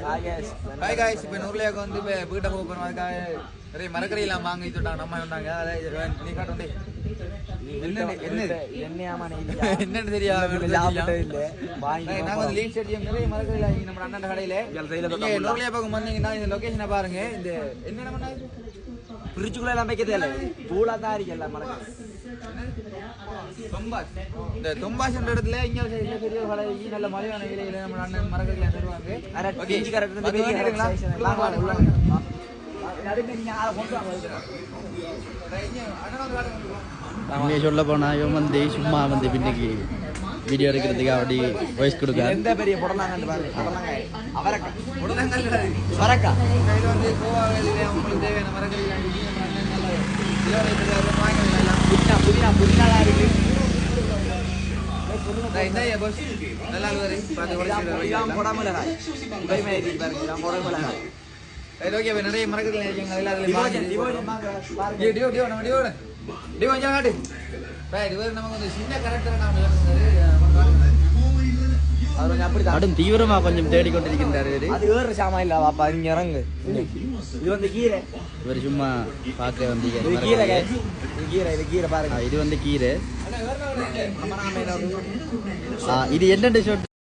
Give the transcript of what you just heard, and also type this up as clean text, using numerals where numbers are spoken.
Hi guys, இப்போ நூறுலையாக்கு வந்து இப்போ வீட்டை போகணும். அதுக்காக நிறைய மரக்கறியெல்லாம் வாங்கி சொல்லிட்டாங்க. நம்ம சொன்னாங்க அதை நீ காட்டு என்னன்னு தெரியாது. நாங்கள் வந்து லீட் ஸ்டேடியம் நிறைய மரக்கறியில் நம்ம அண்ணன் கடையில் நூறுலையா பக்கம் வந்தீங்கன்னா இந்த லொக்கேஷனை பாருங்க. இந்த என்ன பண்ணா ஃப்ரிட்ஜுக்குள்ள எல்லாம் வைக்க தேவை தூளா தான் இருக்கு எல்லாம் மரக்கறி. இந்த தொம்பாஸ் இடத்துல இங்க பெரிய கடை நல்ல மலிவான விலையில நம்ம அண்ணன் மரக்கறிலாம் தருவாங்க. சொல்ல போனா இவன் வந்து சும்மா வந்து பின்னுக்கு வீடியோ எடுக்கிறதுக்கு அப்படி வாய்ஸ் கொடுக்க எந்த பெரிய புடலாங்கன்னு பாருங்க. அவரக்கா வரக்கா கையில் வந்து கோவாவில் உங்களுக்கு தேவையான மரக்கறிலாம் புதினா புதினாலாம் இருக்கு. நல்லா நிறைய மரக்கறி நமக்கு வந்து சின்ன கடும் தீவிரமா கொஞ்சம் தேடிக்கொண்டிருக்கின்றாரு. அது வேறு சாமா இல்ல வாப்பா, நீங்க இறங்கு. இது வந்து கீரை. இவர் சும்மா பார்க்க வந்து கீரை இது கீரை பாருங்க. இது வந்து கீரை. இது என்ன